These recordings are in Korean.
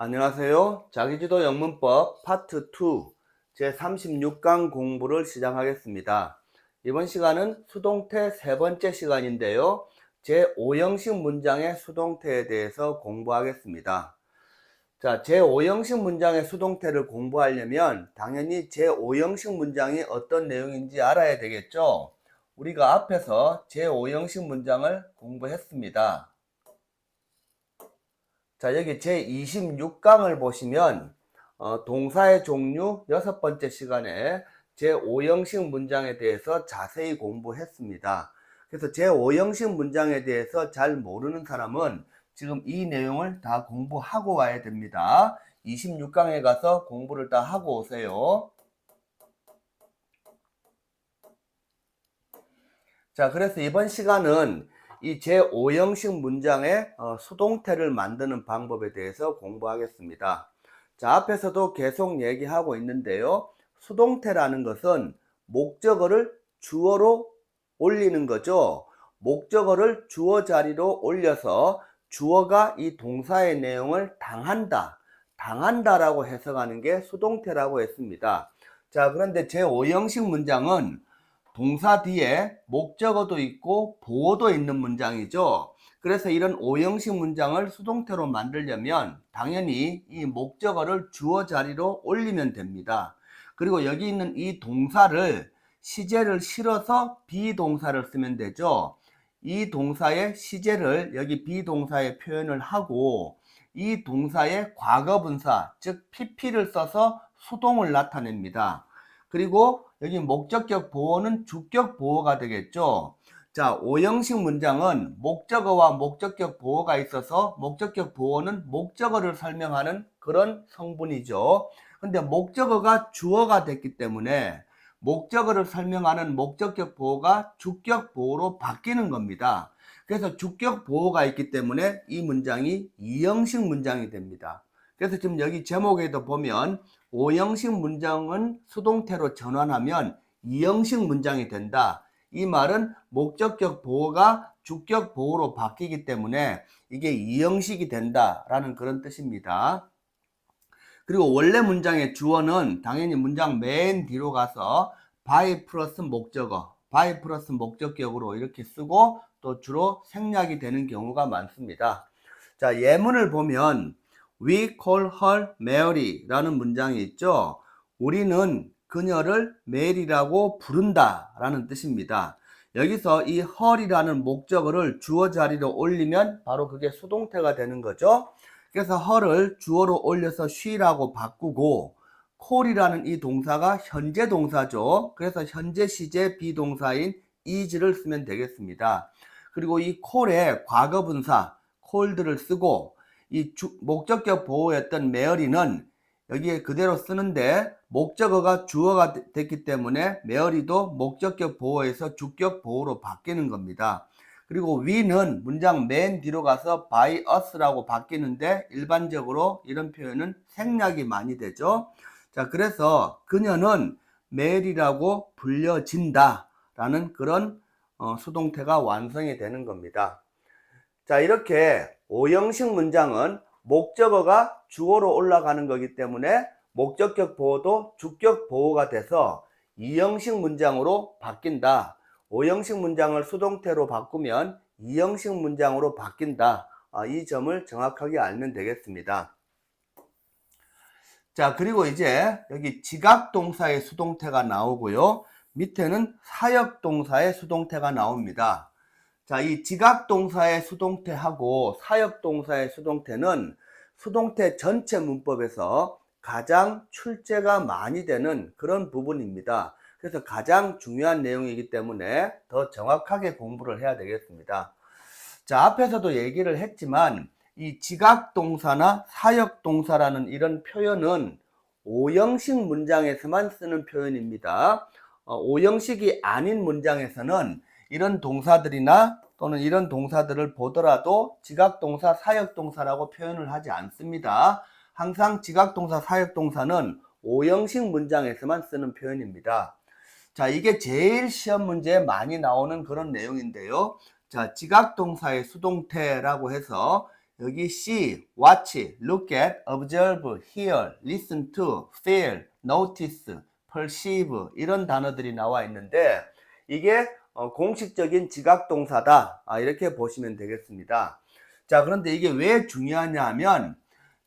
안녕하세요. 자기주도 영문법 파트 2 제36강 공부를 시작하겠습니다. 이번 시간은 수동태 세 번째 시간인데요. 제5형식 문장의 수동태에 대해서 공부하겠습니다. 자, 제5형식 문장의 수동태를 공부하려면 당연히 제5형식 문장이 어떤 내용인지 알아야 되겠죠? 우리가 앞에서 제5형식 문장을 공부했습니다. 자, 여기 제26강을 보시면 동사의 종류 6번째 시간에 제5형식 문장에 대해서 자세히 공부했습니다. 그래서 제5형식 문장에 대해서 잘 모르는 사람은 지금 이 내용을 다 공부하고 와야 됩니다. 26강에 가서 공부를 다 하고 오세요. 자, 그래서 이번 시간은 이 제5형식 문장의 수동태를 만드는 방법에 대해서 공부하겠습니다. 자, 앞에서도 계속 얘기하고 있는데요. 수동태라는 것은 목적어를 주어로 올리는 거죠. 목적어를 주어 자리로 올려서 주어가 이 동사의 내용을 당한다라고 해석하는 게 수동태라고 했습니다. 자, 그런데 제5형식 문장은 동사 뒤에 목적어도 있고 보어도 있는 문장이죠. 그래서 이런 5형식 문장을 수동태로 만들려면 당연히 이 목적어를 주어 자리로 올리면 됩니다. 그리고 여기 있는 이 동사를 시제를 실어서 비동사를 쓰면 되죠. 이 동사의 시제를 여기 비동사에 표현을 하고 이 동사의 과거분사, 즉 pp를 써서 수동을 나타냅니다. 그리고 여기 목적격 보어는 주격 보어가 되겠죠. 자, 5형식 문장은 목적어와 목적격 보어가 있어서 목적격 보어는 목적어를 설명하는 그런 성분이죠. 근데 목적어가 주어가 됐기 때문에 목적어를 설명하는 목적격 보어가 주격 보어로 바뀌는 겁니다. 그래서 주격 보어가 있기 때문에 이 문장이 2형식 문장이 됩니다. 그래서 지금 여기 제목에도 보면 5형식 문장은 수동태로 전환하면 2형식 문장이 된다. 이 말은 목적격 보어가 주격 보어로 바뀌기 때문에 이게 2형식이 된다라는 그런 뜻입니다. 그리고 원래 문장의 주어는 당연히 문장 맨 뒤로 가서 by 플러스 목적어, by 플러스 목적격으로 이렇게 쓰고 또 주로 생략이 되는 경우가 많습니다. 자, 예문을 보면 We call her Mary 라는 문장이 있죠. 우리는 그녀를 메리라고 부른다 라는 뜻입니다. 여기서 이 her이라는 목적어를 주어 자리로 올리면 바로 그게 수동태가 되는 거죠. 그래서 her을 주어로 올려서 she라고 바꾸고 call이라는 이 동사가 현재 동사죠. 그래서 현재 시제 비동사인 is를 쓰면 되겠습니다. 그리고 이 call의 과거분사 called를 쓰고 이 목적격 보어였던 메어리는 여기에 그대로 쓰는데 목적어가 주어가 됐기 때문에 메어리도 목적격 보어에서 주격 보어로 바뀌는 겁니다. 그리고 we는 문장 맨 뒤로 가서 by us라고 바뀌는데 일반적으로 이런 표현은 생략이 많이 되죠. 자, 그래서 그녀는 메리라고 불려진다 라는 그런 수동태가 완성이 되는 겁니다. 자, 이렇게 5형식 문장은 목적어가 주어로 올라가는 거기 때문에 목적격 보어도 주격 보어가 돼서 2형식 문장으로 바뀐다. 5형식 문장을 수동태로 바꾸면 2형식 문장으로 바뀐다. 이 점을 정확하게 알면 되겠습니다. 자, 그리고 이제 여기 지각동사의 수동태가 나오고요. 밑에는 사역동사의 수동태가 나옵니다. 자, 이 지각동사의 수동태하고 사역동사의 수동태는 수동태 전체 문법에서 가장 출제가 많이 되는 그런 부분입니다. 그래서 가장 중요한 내용이기 때문에 더 정확하게 공부를 해야 되겠습니다. 자, 앞에서도 얘기를 했지만 이 지각동사나 사역동사라는 이런 표현은 5형식 문장에서만 쓰는 표현입니다. 5형식이 아닌 문장에서는 이런 동사들이나 또는 이런 동사들을 보더라도 지각동사, 사역동사라고 표현을 하지 않습니다. 항상 지각동사, 사역동사는 5형식 문장에서만 쓰는 표현입니다. 자, 이게 제일 시험 문제에 많이 나오는 그런 내용인데요. 자, 지각동사의 수동태라고 해서 여기 see, watch, look at, observe, hear, listen to, feel, notice, perceive 이런 단어들이 나와 있는데 이게 공식적인 지각동사다 이렇게 보시면 되겠습니다. 자, 그런데 이게 왜 중요하냐 하면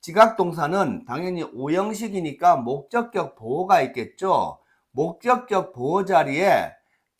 지각동사는 당연히 오형식이니까 목적격 보호가 있겠죠. 목적격 보호 자리에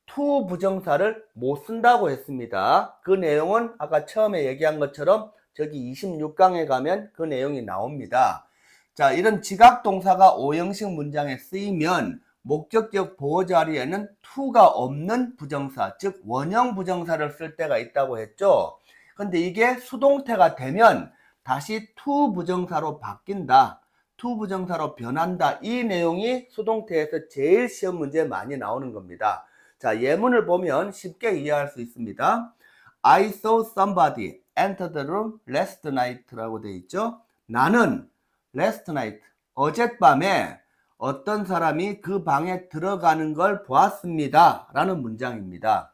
to 부정사를 못 쓴다고 했습니다. 그 내용은 아까 처음에 얘기한 것처럼 저기 26강에 가면 그 내용이 나옵니다. 자, 이런 지각동사가 오형식 문장에 쓰이면 목적격 보호 자리에는 to가 없는 부정사, 즉 원형 부정사를 쓸 때가 있다고 했죠. 근데 이게 수동태가 되면 다시 to 부정사로 바뀐다. to 부정사로 변한다. 이 내용이 수동태에서 제일 시험 문제에 많이 나오는 겁니다. 자, 예문을 보면 쉽게 이해할 수 있습니다. I saw somebody enter the room last night라고 되어 있죠. 나는 last night, 어젯밤에 어떤 사람이 그 방에 들어가는 걸 보았습니다. 라는 문장입니다.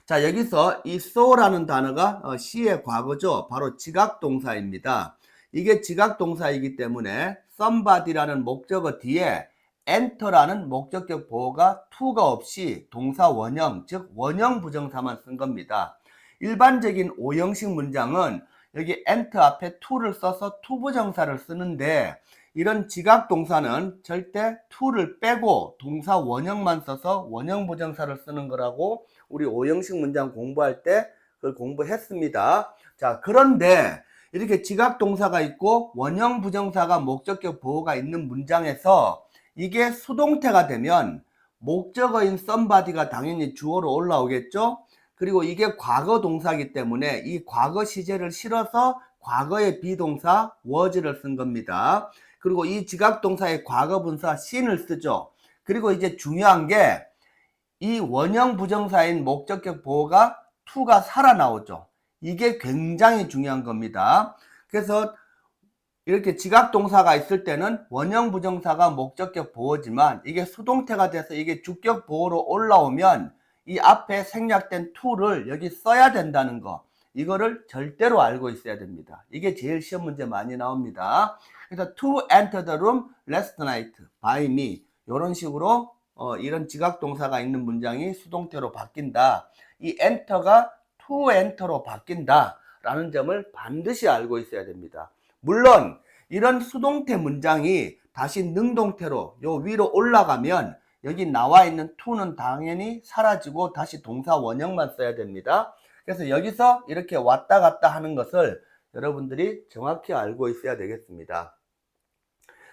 자, 여기서 이 saw라는 단어가 시의 과거죠. 바로 지각동사입니다. 이게 지각동사이기 때문에 somebody라는 목적어 뒤에 enter라는 목적격 보호가 to가 없이 동사 원형, 즉 원형 부정사만 쓴 겁니다. 일반적인 오형식 문장은 여기 enter 앞에 to를 써서 to 부정사를 쓰는데 이런 지각동사는 절대 to를 빼고 동사 원형만 써서 원형 부정사를 쓰는 거라고 우리 오형식 문장 공부할 때 그걸 공부했습니다. 자, 그런데 이렇게 지각동사가 있고 원형 부정사가 목적격 보호가 있는 문장에서 이게 수동태가 되면 목적어인 somebody가 당연히 주어로 올라오겠죠. 그리고 이게 과거 동사이기 때문에 이 과거 시제를 실어서 과거의 비동사 was를 쓴 겁니다. 그리고 이 지각동사의 과거 분사 sin을 쓰죠. 그리고 이제 중요한 게 이 원형 부정사인 목적격 보호가 to가 살아나오죠. 이게 굉장히 중요한 겁니다. 그래서 이렇게 지각동사가 있을 때는 원형 부정사가 목적격 보호지만 이게 수동태가 돼서 이게 주격 보호로 올라오면 이 앞에 생략된 to를 여기 써야 된다는 거, 이거를 절대로 알고 있어야 됩니다. 이게 제일 시험 문제 많이 나옵니다. 그래서 to enter the room last night by me, 이런 식으로 이런 지각동사가 있는 문장이 수동태로 바뀐다. 이 enter가 to enter로 바뀐다 라는 점을 반드시 알고 있어야 됩니다. 물론 이런 수동태 문장이 다시 능동태로 요 위로 올라가면 여기 나와 있는 to는 당연히 사라지고 다시 동사 원형만 써야 됩니다. 그래서 여기서 이렇게 왔다 갔다 하는 것을 여러분들이 정확히 알고 있어야 되겠습니다.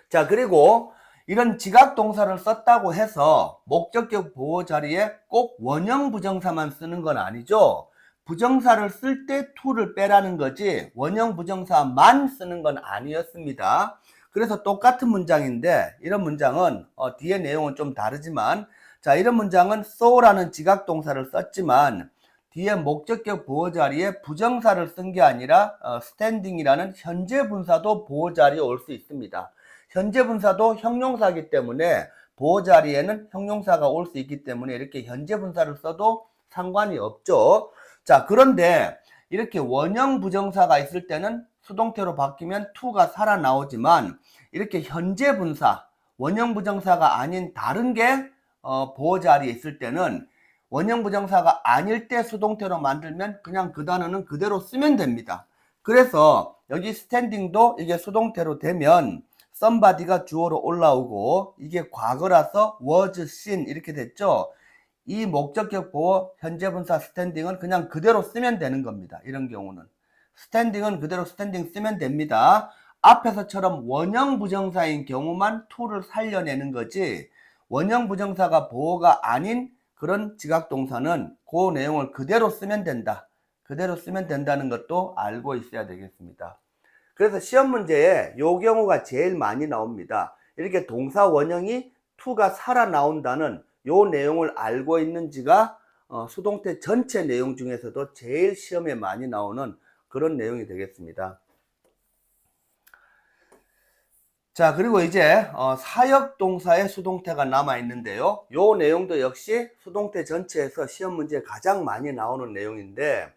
자, 그리고 이런 지각동사를 썼다고 해서 목적격 보호 자리에 꼭 원형 부정사만 쓰는 건 아니죠. 부정사를 쓸 때 to를 빼라는 거지 원형 부정사만 쓰는 건 아니었습니다. 그래서 똑같은 문장인데 이런 문장은 뒤에 내용은 좀 다르지만, 자, 이런 문장은 saw라는 지각동사를 썼지만 뒤에 목적격 보호 자리에 부정사를 쓴 게 아니라 standing이라는 현재 분사도 보호 자리에 올 수 있습니다. 현재 분사도 형용사이기 때문에 보호 자리에는 형용사가 올 수 있기 때문에 이렇게 현재 분사를 써도 상관이 없죠. 자, 그런데 이렇게 원형 부정사가 있을 때는 수동태로 바뀌면 to가 살아나오지만 이렇게 현재 분사, 원형 부정사가 아닌 다른 게 보호 자리에 있을 때는 원형 부정사가 아닐 때 수동태로 만들면 그냥 그 단어는 그대로 쓰면 됩니다. 그래서 여기 standing도 이게 수동태로 되면 somebody가 주어로 올라오고 이게 과거라서 was seen 이렇게 됐죠. 이 목적격 보호 현재 분사 standing은 그냥 그대로 쓰면 되는 겁니다. 이런 경우는 standing은 그대로 standing 쓰면 됩니다. 앞에서처럼 원형 부정사인 경우만 to를 살려내는 거지 원형 부정사가 보호가 아닌 그런 지각동사는 그 내용을 그대로 쓰면 된다. 그대로 쓰면 된다는 것도 알고 있어야 되겠습니다. 그래서 시험 문제에 이 경우가 제일 많이 나옵니다. 이렇게 동사 원형이 to가 살아나온다는 이 내용을 알고 있는지가 수동태 전체 내용 중에서도 제일 시험에 많이 나오는 그런 내용이 되겠습니다. 자, 그리고 이제 사역동사의 수동태가 남아 있는데요. 이 내용도 역시 수동태 전체에서 시험 문제에 가장 많이 나오는 내용인데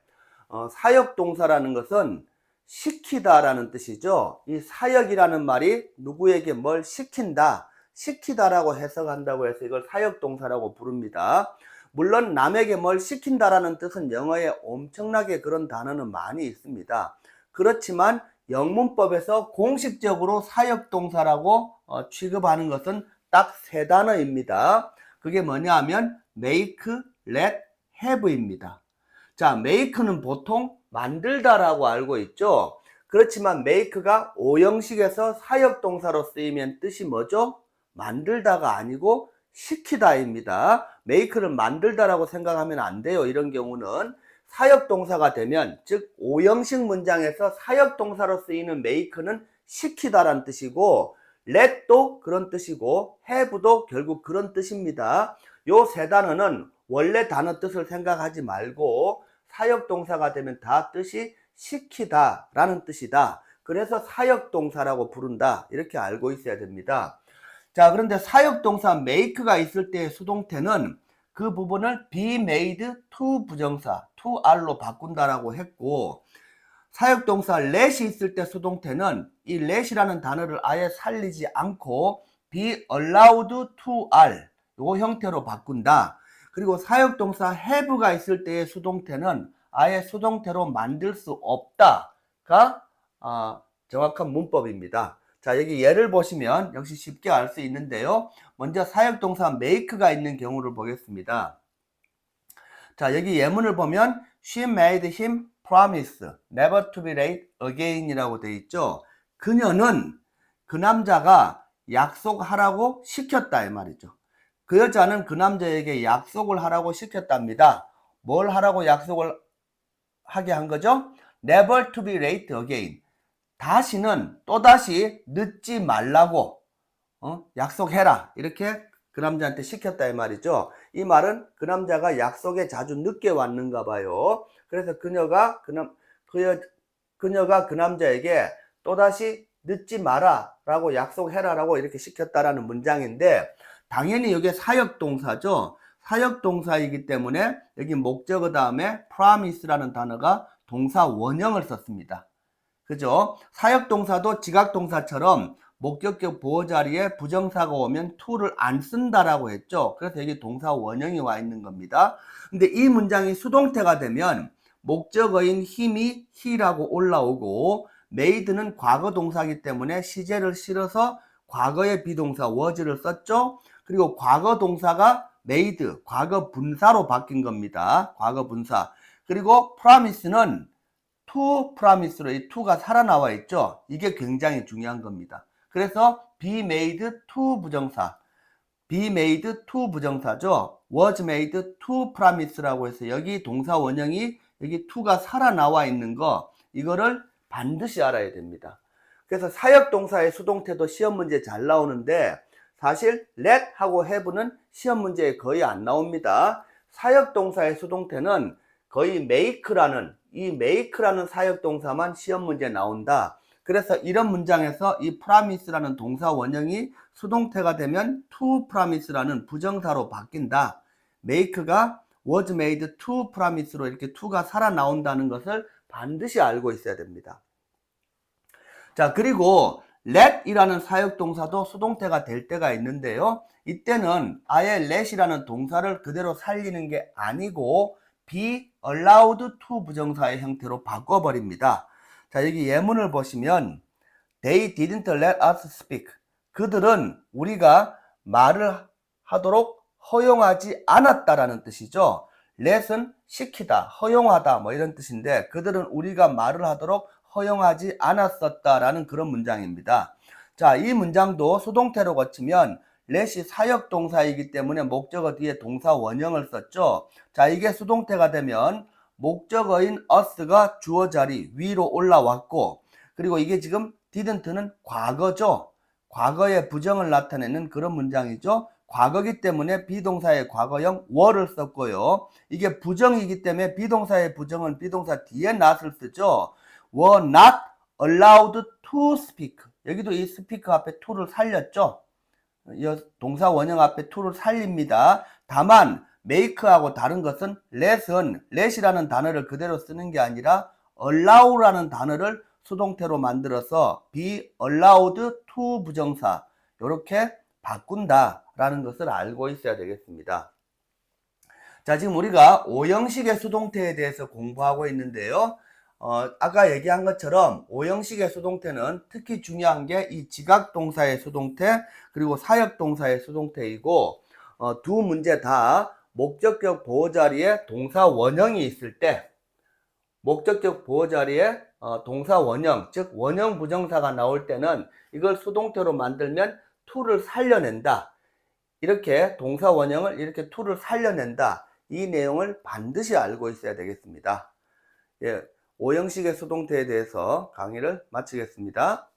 사역동사라는 것은 시키다라는 뜻이죠. 이 사역이라는 말이 누구에게 뭘 시킨다, 시키다라고 해석한다고 해서 이걸 사역동사라고 부릅니다. 물론 남에게 뭘 시킨다라는 뜻은 영어에 엄청나게 그런 단어는 많이 있습니다. 그렇지만 영문법에서 공식적으로 사역동사라고 취급하는 것은 딱 세 단어입니다. 그게 뭐냐 하면 make, let, have입니다. 자, make는 보통 만들다라고 알고 있죠. 그렇지만 make가 오형식에서 사역동사로 쓰이면 뜻이 뭐죠? 만들다가 아니고 시키다입니다. make를 만들다라고 생각하면 안 돼요. 이런 경우는 사역동사가 되면, 즉 오형식 문장에서 사역동사로 쓰이는 make는 시키다란 뜻이고, let도 그런 뜻이고 have도 결국 그런 뜻입니다. 요 세 단어는 원래 단어 뜻을 생각하지 말고 사역동사가 되면 다 뜻이 시키다 라는 뜻이다. 그래서 사역동사라고 부른다. 이렇게 알고 있어야 됩니다. 자, 그런데 사역동사 make가 있을 때의 수동태는 그 부분을 be made to 부정사 to R로 바꾼다라고 했고, 사역동사 let이 있을 때 수동태는 이 let이라는 단어를 아예 살리지 않고 be allowed to R 요 형태로 바꾼다. 그리고 사역동사 have가 있을 때의 수동태는 아예 수동태로 만들 수 없다가 정확한 문법입니다. 자, 여기 예를 보시면 역시 쉽게 알 수 있는데요. 먼저 사역동사 make가 있는 경우를 보겠습니다. 자, 여기 예문을 보면 she made him promise never to be late again 이라고 되어 있죠. 그녀는 그 남자가 약속하라고 시켰다 이 말이죠. 그 여자는 그 남자에게 약속을 하라고 시켰답니다. 뭘 하라고 약속을 하게 한 거죠? never to be late again. 다시는 또다시 늦지 말라고 약속해라. 이렇게 그 남자한테 시켰다 이 말이죠. 이 말은 그 남자가 약속에 자주 늦게 왔는가 봐요. 그래서 그녀가 그 남자에게 또다시 늦지 마라 라고 약속해라 라고 이렇게 시켰다라는 문장인데, 당연히 이게 사역동사죠. 사역동사이기 때문에 여기 목적어 다음에 promise라는 단어가 동사 원형을 썼습니다. 그죠? 사역동사도 지각동사처럼 목적격 보호 자리에 부정사가 오면 to를 안 쓴다라고 했죠. 그래서 여기 동사 원형이 와 있는 겁니다. 근데 이 문장이 수동태가 되면 목적어인 힘이 he라고 올라오고, made는 과거 동사이기 때문에 시제를 실어서 과거의 비동사 was를 썼죠. 그리고 과거 동사가 made, 과거 분사로 바뀐 겁니다. 과거 분사. 그리고 promise는 to promise로 이 to가 살아나와 있죠. 이게 굉장히 중요한 겁니다. 그래서 be made to 부정사, be made to 부정사죠. was made to promise라고 해서 여기 동사 원형이 여기 to가 살아나와 있는 거, 이거를 반드시 알아야 됩니다. 그래서 사역동사의 수동태도 시험 문제 잘 나오는데, 사실 let 하고 have는 시험 문제에 거의 안 나옵니다. 사역동사의 수동태는 거의 make라는 사역동사만 시험 문제에 나온다. 그래서 이런 문장에서 이 promise라는 동사 원형이 수동태가 되면 to promise라는 부정사로 바뀐다. make가 was made to promise로 이렇게 to가 살아나온다는 것을 반드시 알고 있어야 됩니다. 자, 그리고 let이라는 사역동사도 수동태가 될 때가 있는데요. 이때는 아예 let이라는 동사를 그대로 살리는 게 아니고 be allowed to 부정사의 형태로 바꿔버립니다. 자, 여기 예문을 보시면 they didn't let us speak. 그들은 우리가 말을 하도록 허용하지 않았다라는 뜻이죠. let은 시키다, 허용하다 뭐 이런 뜻인데, 그들은 우리가 말을 하도록 허용하지 않았었다라는 그런 문장입니다. 자, 이 문장도 수동태로 거치면 let이 사역동사이기 때문에 목적어 뒤에 동사 원형을 썼죠. 자, 이게 수동태가 되면 목적어인 us가 주어 자리 위로 올라왔고, 그리고 이게 지금 didn't는 과거죠. 과거의 부정을 나타내는 그런 문장이죠. 과거기 때문에 비동사의 과거형 were를 썼고요. 이게 부정이기 때문에 비동사의 부정은 비동사 뒤에 not을 쓰죠. were not allowed to speak. 여기도 이 speak 앞에 to를 살렸죠. 동사 원형 앞에 to를 살립니다. 다만 make하고 다른 것은 let이라는 단어를 그대로 쓰는 게 아니라 allow라는 단어를 수동태로 만들어서 be allowed to 부정사 이렇게 바꾼다라는 것을 알고 있어야 되겠습니다. 자, 지금 우리가 오형식의 수동태에 대해서 공부하고 있는데요. 아까 얘기한 것처럼 오형식의 수동태는 특히 중요한 게 이 지각동사의 수동태 그리고 사역동사의 수동태이고 두 문제 다 목적격 보호 자리에 동사 원형이 있을 때 목적격 보호 자리에 동사 원형 즉 원형 부정사가 나올 때는 이걸 수동태로 만들면 to를 살려낸다. 이렇게 동사 원형을 이렇게 to를 살려낸다. 이 내용을 반드시 알고 있어야 되겠습니다. 예, 오형식의 수동태에 대해서 강의를 마치겠습니다.